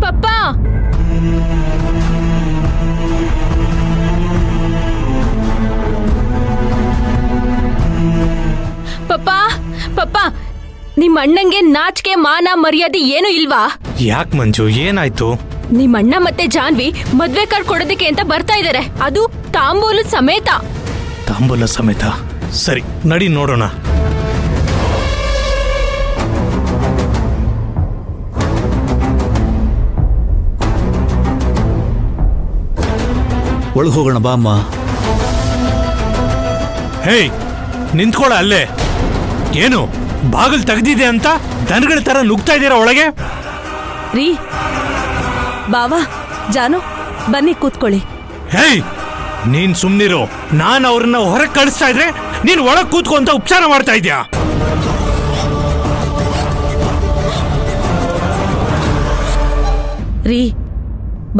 ಪಪ್ಪ ಪಪ್ಪ ಪಪ್ಪ ನಿಮ್ಮ ಅಣ್ಣಂಗೆ ನಾಚಿಕೆ ಮಾನ ಮರ್ಯಾದೆ ಏನು ಇಲ್ವಾ? ಯಾಕೆ ಮಂಜು, ಏನಾಯ್ತು? ನಿಮ್ಮ ಅಣ್ಣ ಮತ್ತೆ ಜಾನ್ವಿ ಮದ್ವೆ ಕಾರ್ಡ್ ಕೊಡೋದಕ್ಕೆ ಅಂತ ಬರ್ತಾ ಇದಾರೆ, ಅದು ತಾಂಬೂಲ ಸಮೇತ. ತಾಂಬೂಲ ಸಮೇತ? ಸರಿ, ನಡಿ ನೋಡೋಣ. ಒಳಗೆ ಹೋಗೋಣ ಬಾ ಅಮ್ಮ. ಹೇಯ್, ನಿಂತ್ಕೊಳ ಅಲ್ಲೇ. ಏನು ಬಾಗಿಲು ತೆಗ್ದಿದೆ ಅಂತ ದನಗಳ ತರ ನುಗ್ತಾ ಇದ್ದೀರಾ ಒಳಗೆ? ರೀ ಬಾವಾ, ಜಾನು ಬನ್ನಿ ಕೂತ್ಕೊಳ್ಳಿ. ಹೇಯ್, ನೀನ್ ಸುಮ್ನಿರು. ನಾನು ಅವ್ರನ್ನ ಹೊರಗೆ ಕಳಿಸ್ತಾ ಇದ್ರೆ ನೀನ್ ಒಳಗ್ ಕೂತ್ಕೊಂತ ಉಪಚಾರ ಮಾಡ್ತಾ ಇದ್ಯಾ? ರೀ,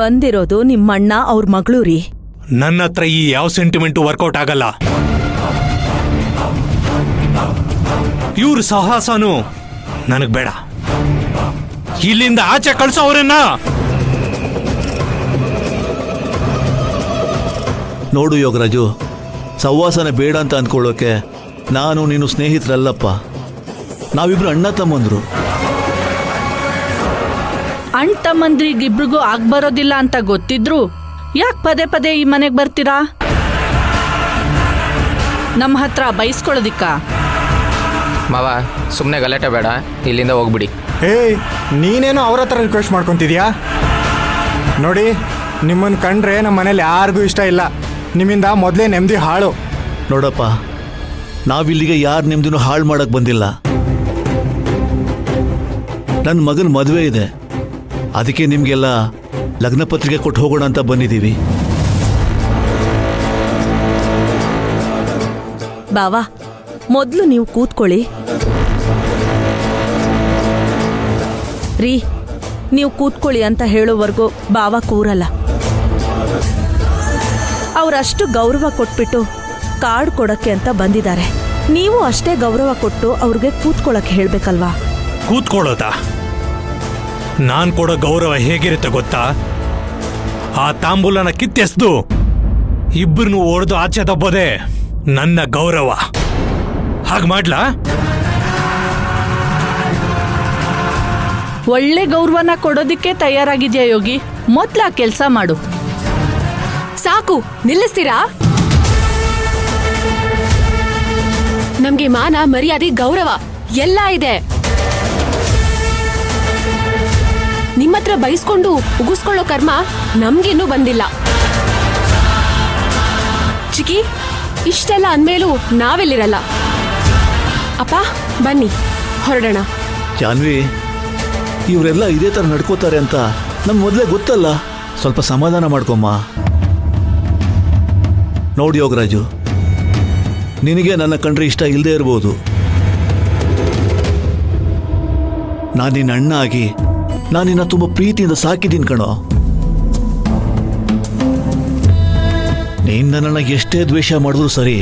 ಬಂದಿರೋದು ನಿಮ್ಮಣ್ಣ ಅವ್ರ ಮಗಳು ರೀ. ನನ್ನ ಹತ್ರ ಈ ಯಾವ ಸೆಂಟಿಮೆಂಟು ವರ್ಕೌಟ್ ಆಗಲ್ಲ. ಇವ್ರ ಸಾಹಸನು ನನಗ್ ಬೇಡ. ಇಲ್ಲಿಂದ ಆಚೆ ಕಳ್ಸೋ ಅವ್ರನ್ನ. ನೋಡು ಯೋಗರಾಜು, ಸಹವಾಸನೆ ಬೇಡ ಅಂತ ಅಂದ್ಕೊಳ್ಳೋಕೆ ನಾನು ನೀನು ಸ್ನೇಹಿತರಲ್ಲಪ್ಪ. ನಾವಿಬ್ರು ಅಣ್ಣ ತಮ್ಮಂದ್ರು. ಅಣ್ಣ ತಮ್ಮಂದ್ರಿಗಿಬ್ರಿಗೂ ಆಗ್ಬರೋದಿಲ್ಲ ಅಂತ ಗೊತ್ತಿದ್ರು ಯಾಕೆ ಪದೇ ಪದೇ ಈ ಮನೆಗೆ ಬರ್ತೀರಾ? ನಮ್ಮ ಹತ್ರ ಬೈಸ್ಕೊಳ್ಳೋದಿಕ್ಕ? ಮಾವ, ಸುಮ್ಮನೆ ಗಲಾಟೆ ಬೇಡ, ಇಲ್ಲಿಂದ ಹೋಗ್ಬಿಡಿ. ಏಯ್, ನೀನೇನು ಅವ್ರ ಹತ್ರ ರಿಕ್ವೆಸ್ಟ್ ಮಾಡ್ಕೊತಿದ್ಯಾ? ನೋಡಿ, ನಿಮ್ಮನ್ನು ಕಂಡ್ರೆ ನಮ್ಮ ಮನೇಲಿ ಯಾರಿಗೂ ಇಷ್ಟ ಇಲ್ಲ. ನಿಮ್ಮಿಂದ ಮೊದಲೇ ನೆಮ್ಮದಿ ಹಾಳು. ನೋಡಪ್ಪ, ನಾವಿಲ್ಲಿಗೆ ಯಾರು ನೆಮ್ಮದಿನೂ ಹಾಳು ಮಾಡಕ್ಕೆ ಬಂದಿಲ್ಲ. ನನ್ನ ಮಗನ ಮದುವೆ ಇದೆ, ಅದಕ್ಕೆ ನಿಮಗೆಲ್ಲ ಲಗ್ನ ಪತ್ರಿಕೆ ಕೊಟ್ಟು ಹೋಗೋಣ ಅಂತ ಬಂದಿದ್ದೀವಿ. ಬಾವಾ, ಮೊದಲು ನೀವು ಕೂತ್ಕೊಳ್ಳಿ. ರೀ, ನೀವು ಕೂತ್ಕೊಳ್ಳಿ ಅಂತ ಹೇಳೋವರೆಗೂ ಬಾವ ಕೂರಲ್ಲ. ಅವರಷ್ಟು ಗೌರವ ಕೊಟ್ಬಿಟ್ಟು ಕಾರ್ಡ್ ಕೊಡಕ್ಕೆ ಅಂತ ಬಂದಿದ್ದಾರೆ. ನೀವು ಅಷ್ಟೇ ಗೌರವ ಕೊಟ್ಟು ಅವ್ರಿಗೆ ಕೂತ್ಕೊಳ್ಳಕ್ಕೆ ಹೇಳ್ಬೇಕಲ್ವಾ? ಕೂತ್ಕೊಳ್ಳೋದಾ? ನಾನ್ ಕೊಡೋ ಗೌರವ ಹೇಗಿರುತ್ತೆ ಗೊತ್ತಾ? ಆ ತಾಂಬೂಲನ ಕಿತ್ತೆಸ್ದು ಇಬ್ಬರನ್ನು ಓಡ್ದು ಆಚೆ ದಬ್ಬೋದೆ ನನ್ನ ಗೌರವ. ಹಾಗೆ ಮಾಡ್ಲಾ? ಒಳ್ಳೆ ಗೌರವನ ಕೊಡೋದಿಕ್ಕೆ ತಯಾರಾಗಿದ್ಯಾ ಯೋಗಿ? ಮೊದ್ಲ ಕೆಲಸ ಮಾಡು. ಸಾಕು, ನಿಲ್ಲಿಸ್ತೀರಾ? ನಮ್ಗೆ ಮಾನ ಮರ್ಯಾದೆ ಗೌರವ ಎಲ್ಲ ಇದೆ. ನಿಮ್ಮತ್ರ ಬೈಸ್ಕೊಂಡು ಉಗಿಸ್ಕೊಳ್ಳೋ ಕರ್ಮ ನಮ್ಗಿನ್ನೂ ಬಂದಿಲ್ಲ. ಚಿಕ್ಕಿ, ಇಷ್ಟೆಲ್ಲ ಅಂದ್ಮೇಲೂ ನಾವೆಲ್ಲಿರಲ್ಲ. ಅಪ್ಪ ಬನ್ನಿ, ಹೊರಡೋಣ. ಜಾನ್ವಿ, ಇವರೆಲ್ಲ ಇದೇ ಥರ ನಡ್ಕೋತಾರೆ ಅಂತ ನಮ್ಗೆ ಮೊದಲೇ ಗೊತ್ತಲ್ಲ. ಸ್ವಲ್ಪ ಸಮಾಧಾನ ಮಾಡ್ಕೊಮ್ಮ. ನೋಡಿ ಯೋಗರಾಜು, ನಿನಗೆ ನನ್ನ ಕಂಡ್ರೆ ಇಷ್ಟ ಇಲ್ಲದೆ ಇರ್ಬೋದು. ನಾನು ನಿನ್ನ ಅಣ್ಣ ಆಗಿ ನಾನು ನಿನ್ನ ತುಂಬ ಪ್ರೀತಿಯಿಂದ ಸಾಕಿದ್ದೀನಿ ಕಣೋ. ನೀನು ನನ್ನನ್ನು ಎಷ್ಟೇ ದ್ವೇಷ ಮಾಡಿದ್ರು ಸರಿ,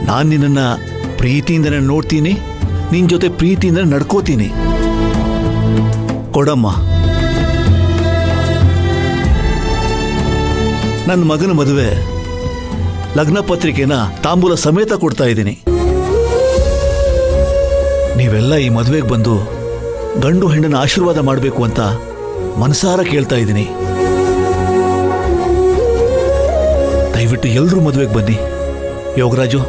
ನಾನು ನಿನ್ನನ್ನು ಪ್ರೀತಿಯಿಂದನೇ ನೋಡ್ತೀನಿ, ನಿನ್ನ ಜೊತೆ ಪ್ರೀತಿಯಿಂದ ನಡ್ಕೋತೀನಿ. ಕೊಡಮ್ಮ. ನನ್ನ ಮಗನ ಮದುವೆ ಲಗ್ನ ಪತ್ರಿಕೆನ ತಾಂಬೂಲ ಸಮೇತ ಕೊಡ್ತಾ ಇದ್ದೀನಿ. ನೀವೆಲ್ಲ ಈ ಮದುವೆಗೆ ಬಂದು ಗಂಡು ಹೆಣ್ಣನ ಆಶೀರ್ವಾದ ಮಾಡಬೇಕು ಅಂತ ಮನಸಾರ ಕೇಳ್ತಾ ಇದ್ದೀನಿ. ದಯವಿಟ್ಟು ಎಲ್ಲರೂ ಮದುವೆಗೆ ಬನ್ನಿ. ಯೋಗರಾಜು,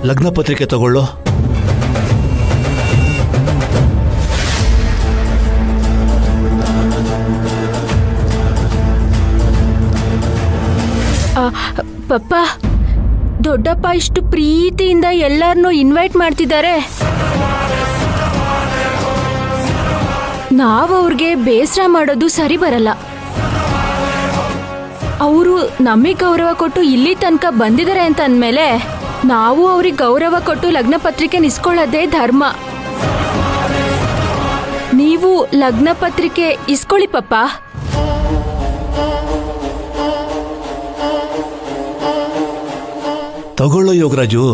ಲಗ್ನ ಪತ್ರಿಕೆ ತಗೊಳ್ಳೋ. ಪಪ್ಪ, ದೊಡ್ಡಪ್ಪ ಇಷ್ಟು ಪ್ರೀತಿಯಿಂದ ಎಲ್ಲರನ್ನೂ ಇನ್ವೈಟ್ ಮಾಡ್ತಿದ್ದಾರೆ. ನಾವು ಅವ್ರಿಗೆ ಬೇಸರ ಮಾಡೋದು ಸರಿ ಬರಲ್ಲ. ಅವರು ನಮಗೆ ಗೌರವ ಕೊಟ್ಟು ಇಲ್ಲಿ ತನಕ ಬಂದಿದ್ದಾರೆ ಅಂತ ಅಂದಮೇಲೆ ನಾವು ಅವ್ರಿಗೆ ಗೌರವ ಕೊಟ್ಟು ಲಗ್ನ ಪತ್ರಿಕೆ ಇಸ್ಕೊಳ್ಳೋದೇ ಧರ್ಮ. ನೀವು ಲಗ್ನ ಪತ್ರಿಕೆ ಇಸ್ಕೊಳ್ಳಿ ಪಪ್ಪ. ತಗೊಳ್ಳೋ ಯೋಗರಾಜು.